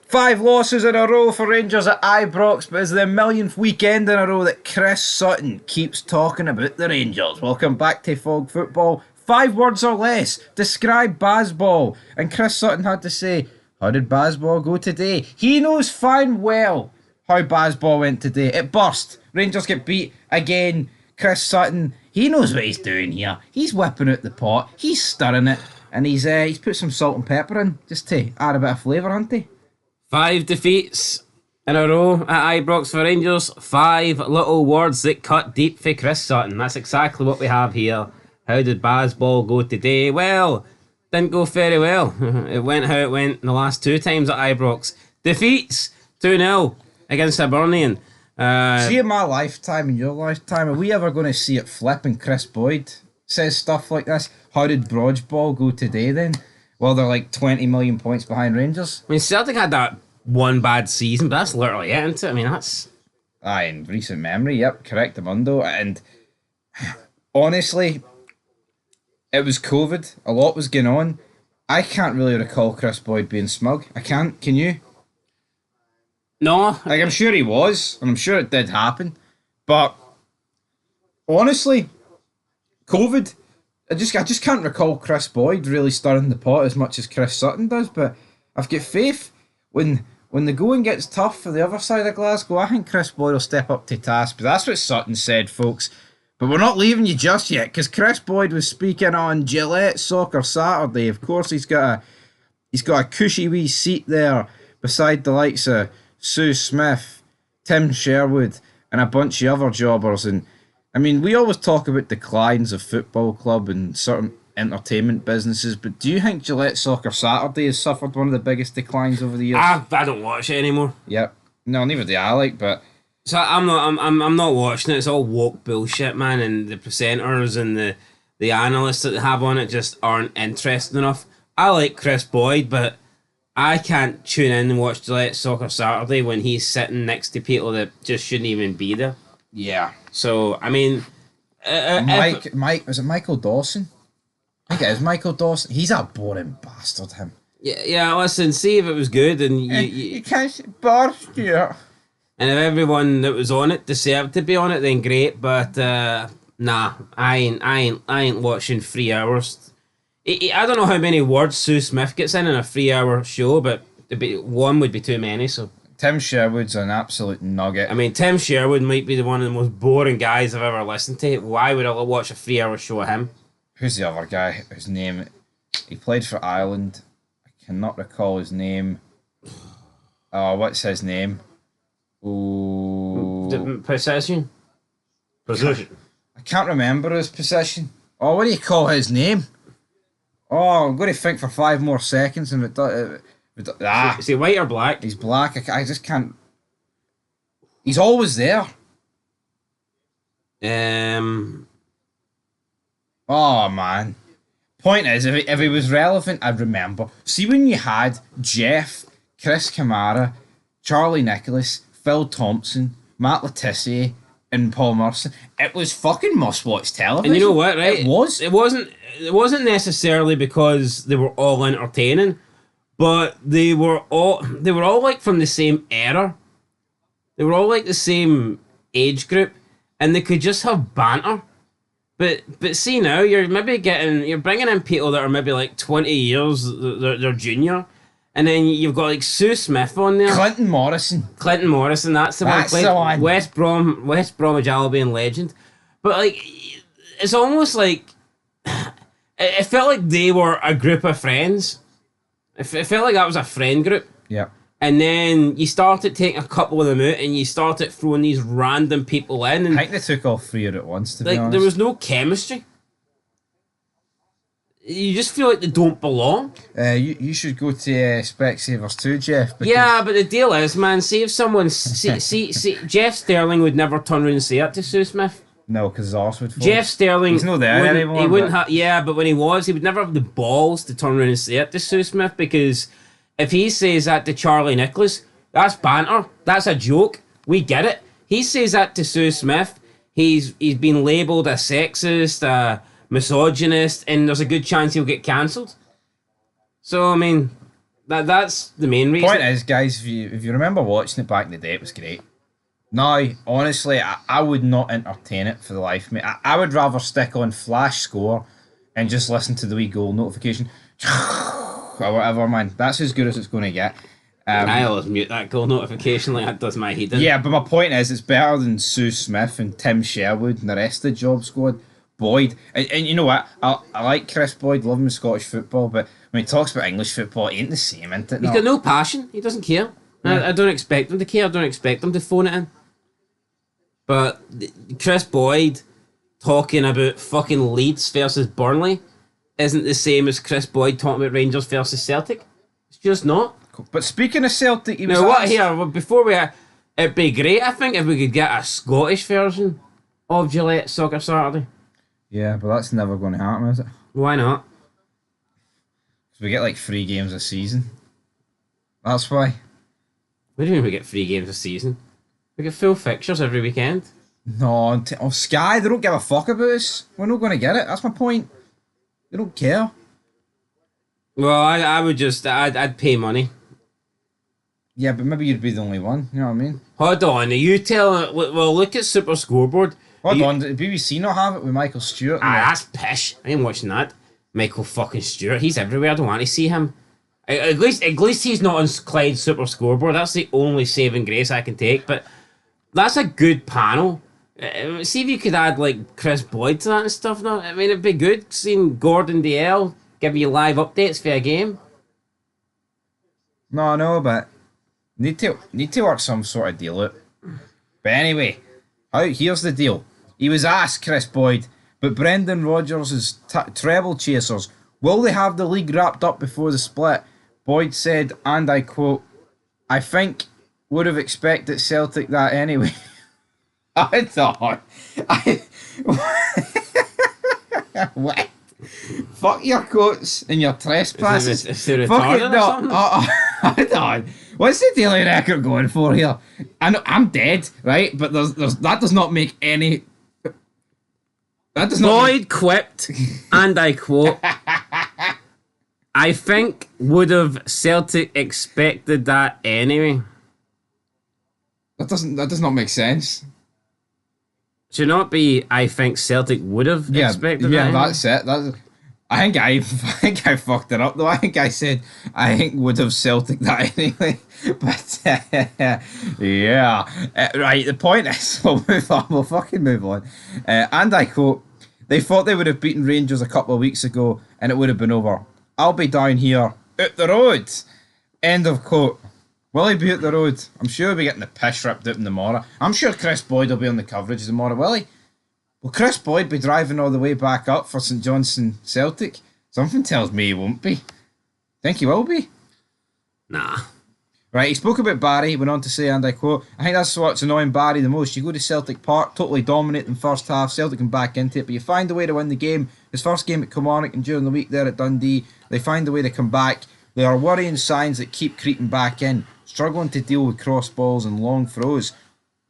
5 losses in a row for Rangers at Ibrox, but it's the millionth weekend in a row that Kris Sutton keeps talking about the Rangers. Welcome back to Fog Football. 5 words or less describe Bazball. And Kris Sutton had to say, how did Bazball go today? He knows fine well how Bazball went today. It burst. Rangers get beat again. Kris Sutton, he knows what he's doing here. He's whipping out the pot. He's stirring it. And he's put some salt and pepper in just to add a bit of flavour, hasn't he? 5 defeats in a row at Ibrox for Rangers. 5 little words that cut deep for Kris Sutton. That's exactly what we have here. How did Bazball go today? Well, didn't go very well. It went how it went the last 2 times at Ibrox. Defeats 2-0 against Hibernian. See, in my lifetime, in your lifetime, are we ever going to see it flip and Chris Boyd says stuff like this? How did Broadball go today then? Well, they're like 20 million points behind Rangers. I mean, Celtic had that one bad season, but that's literally it, isn't it? I mean, that's... Aye, in recent memory, yep, correct, Amundo. And honestly, it was COVID. A lot was going on. I can't really recall Chris Boyd being smug. I can't. Can you? No. Like, I'm sure he was, and I'm sure it did happen. But honestly, COVID... I just can't recall Chris Boyd really stirring the pot as much as Kris Sutton does, but I've got faith when the going gets tough for the other side of Glasgow, I think Chris Boyd will step up to task. But that's what Sutton said, folks. But we're not leaving you just yet, because Chris Boyd was speaking on Gillette Soccer Saturday. Of course, he's got a cushy wee seat there beside the likes of Sue Smith, Tim Sherwood, and a bunch of other jobbers. And I mean, we always talk about declines of football club and certain entertainment businesses, but do you think Gillette Soccer Saturday has suffered one of the biggest declines over the years? I don't watch it anymore. Yep. No, neither do I, like, but... So I'm not watching it. It's all woke bullshit, man, and the presenters and the analysts that they have on it just aren't interesting enough. I like Chris Boyd, but I can't tune in and watch Gillette Soccer Saturday when he's sitting next to people that just shouldn't even be there. Yeah. So, I mean... Mike, was it Michael Dawson? I think it is Michael Dawson. He's a boring bastard, him. Yeah, listen, see if it was good and you can't burst here. And if everyone that was on it deserved to be on it, then great, but nah, I ain't watching 3 hours. I don't know how many words Sue Smith gets in a 3 hour show, but one would be too many, so... Tim Sherwood's an absolute nugget. I mean, Tim Sherwood might be one of the most boring guys I've ever listened to. Why would I watch a 3 hour show of him? Who's the other guy whose name... He played for Ireland. I cannot recall his name. Oh, what's his name? Ooh... Possession? I can't remember his position. Oh, what do you call his name? Oh, I'm going to think for 5 more seconds and Is he white or black? He's black. I just can't... He's always there. Oh, man. Point is, if he was relevant, I'd remember. See, when you had Jeff, Chris Kamara, Charlie Nicholas, Phil Thompson, Matt Letizia, and Paul Merson, it was fucking must-watch television. And you know what, right? It was. It wasn't necessarily because they were all entertaining, but they were all like from the same era. They were all like the same age group, and they could just have banter. But see now, you're bringing in people that are maybe like 20 years, they're junior, and then you've got like Sue Smith on there. Clinton Morrison, that's the That's the one. West Bromwich Albion legend. But like, it's almost like it felt like they were a group of friends. It felt like that was a friend group. Yeah. And then you started taking a couple of them out and you started throwing these random people in. And I think they took all 3 out at once, to be like, honest. there was no chemistry. You just feel like they don't belong. You should go to Specsavers too, Jeff. Yeah, but the deal is, man, see if someone... see, Jeff Sterling would never turn around and say that to Sue Smith. No, because his arse would fall. Jeff Sterling... He's not there anymore. He wouldn't have... Yeah, but when he was, he would never have the balls to turn around and say it to Sue Smith, because if he says that to Charlie Nicholas, that's banter. That's a joke. We get it. He says that to Sue Smith, he's been labelled a sexist, a misogynist, and there's a good chance he'll get cancelled. So, I mean, That's the main reason. Point is, guys, if you remember watching it back in the day, it was great. Now, honestly, I would not entertain it for the life of me. I would rather stick on flash score and just listen to the wee goal notification or whatever, man. That's as good as it's going to get. I always mute that goal notification, like that does my head in. Yeah, but my point is, it's better than Sue Smith and Tim Sherwood and the rest of the job squad. Boyd, and you know what? I like Kris Boyd, love him in Scottish football, but when he talks about English football, it ain't the same, isn't it? He's got no passion. He doesn't care. I don't expect him to care. I don't expect him to phone it in. But Kris Boyd talking about fucking Leeds versus Burnley isn't the same as Kris Boyd talking about Rangers versus Celtic. It's just not. But speaking of Celtic, he was Now, what asked- here, before it'd be great, I think, if we could get a Scottish version of Gillette Soccer Saturday. Yeah, but that's never going to happen, is it? Why not? Because we get like 3 games a season. That's why. What do you mean we get 3 games a season? We get full fixtures every weekend. No, on Sky, they don't give a fuck about us. We're not going to get it. That's my point. They don't care. Well, I would just, I'd pay money. Yeah, but maybe you'd be the only one. You know what I mean? Hold on, are you telling, well, look at Super Scoreboard. Hold on, did BBC not have it with Michael Stewart? That's pish. I ain't watching that. Michael fucking Stewart, he's everywhere. I don't want to see him. At least he's not on Clyde's Super Scoreboard. That's the only saving grace I can take. But that's a good panel. See if you could add like Kris Boyd to that and stuff. No, I mean it'd be good seeing Gordon DL give you live updates for a game. No, I know, but need to work some sort of deal out. But anyway, here's the deal. He was asked, Kris Boyd, but Brendan Rodgers' treble chasers, will they have the league wrapped up before the split? Boyd said, and I quote, I think would have expected Celtic that anyway. I thought. What? Fuck your quotes and your trespasses. Is it Fuck it, retarded or no. something? Hold on. What's the daily record going for here? I know I'm dead, right? But there's that does not make any. That does not. Boyd quipped, and I quote, I think would have Celtic expected that anyway. That does not make sense. Should not be, I think Celtic would have expected that. Yeah, anyway. that's it. I think I fucked it up though. I think I said I think would have Celtic that anyway. But yeah, right. The point is, we'll move on. We'll fucking move on. And I quote: "They thought they would have beaten Rangers a couple of weeks ago, and it would have been over. I'll be down here out the road." End of quote. Will he be out the road? I'm sure he'll be getting the piss ripped out in tomorrow. I'm sure Kris Boyd will be on the coverage tomorrow, will he? Will Kris Boyd be driving all the way back up for St Johnstone Celtic? Something tells me he won't be. Think he will be? Nah. Right, he spoke about Barry, he went on to say, and I quote, I think that's what's annoying Barry the most. You go to Celtic Park, totally dominate in first half, Celtic can back into it, but you find a way to win the game. His first game at Kilmarnock and during the week there at Dundee, they find a way to come back. There are worrying signs that keep creeping back in, struggling to deal with cross balls and long throws.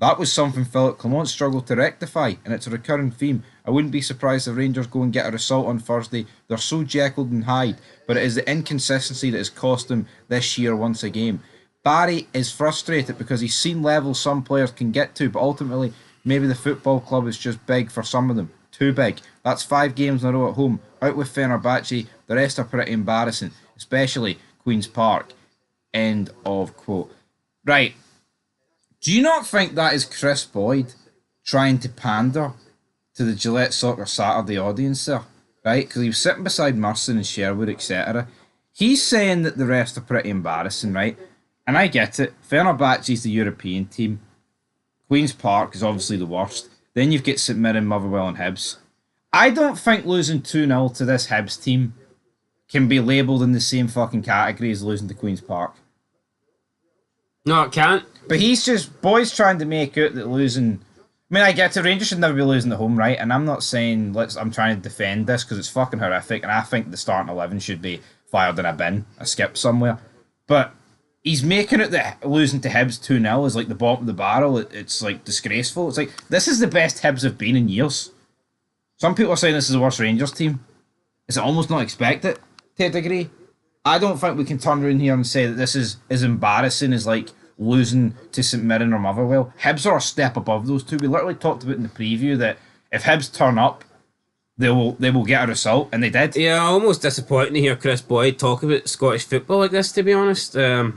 That was something Philip Clement struggled to rectify, and it's a recurring theme. I wouldn't be surprised if Rangers go and get a result on Thursday. They're so Jekyll and Hyde, but it is the inconsistency that has cost them this year once a game. Barry is frustrated because he's seen levels some players can get to, but ultimately, maybe the football club is just big for some of them. Too big. That's 5 games in a row at home. Out with Fenerbahce, the rest are pretty embarrassing, especially Queen's Park. End of quote. Right. Do you not think that is Kris Boyd trying to pander to the Gillette Soccer Saturday audience there? Right? Because he was sitting beside Merson and Sherwood, etc. He's saying that the rest are pretty embarrassing, right? And I get it. Fenerbahce's the European team. Queen's Park is obviously the worst. Then you've got St Mirren, Motherwell and Hibs. I don't think losing 2-0 to this Hibs team can be labelled in the same fucking category as losing to Queen's Park. No, it can't. But he's just, Boyd's trying to make out that losing... I mean, I get it, Rangers should never be losing at home, right? And I'm not saying, I'm trying to defend this because it's fucking horrific, and I think the starting 11 should be fired in a bin, a skip somewhere. But he's making it that losing to Hibs 2-0 is like the bottom of the barrel. It's like disgraceful. It's like, this is the best Hibs have been in years. Some people are saying this is the worst Rangers team. Is it almost not expected to a degree? I don't think we can turn around here and say that this is as embarrassing as like losing to St Mirren or Motherwell. Hibs are a step above those two. We literally talked about in the preview that if Hibs turn up, they will get a result, and they did. Yeah, almost disappointing to hear Kris Boyd talk about Scottish football like this, to be honest. I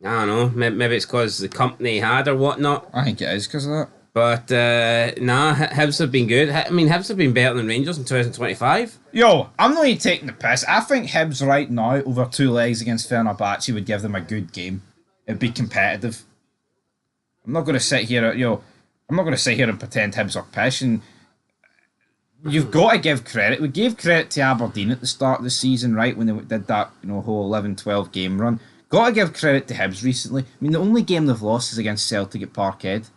don't know, maybe it's because the company he had or whatnot. I think it is because of that. But, Hibs have been good. I mean, Hibs have been better than Rangers in 2025. Yo, I'm not even taking the piss. I think Hibs right now, over 2 legs against Fenerbahce, would give them a good game. It'd be competitive. I'm not going to sit here, I'm not going to sit here and pretend Hibs are pish. And you've got to give credit. We gave credit to Aberdeen at the start of the season, right, when they did that, whole 11-12 game run. Got to give credit to Hibs recently. I mean, the only game they've lost is against Celtic at Parkhead.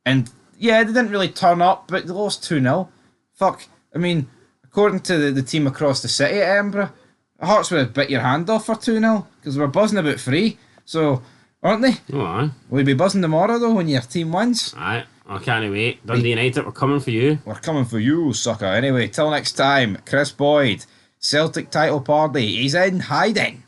And, yeah, they didn't really turn up, but they lost 2-0. Fuck. I mean, according to the team across the city at Edinburgh, Hearts would have bit your hand off for 2-0, because they were buzzing about 3. So, aren't they? Oh, aye. Will you be buzzing tomorrow, though, when your team wins? Aye. I can't wait. Dundee United, we're coming for you. We're coming for you, sucker. Anyway, till next time, Kris Boyd, Celtic title party, he's in hiding.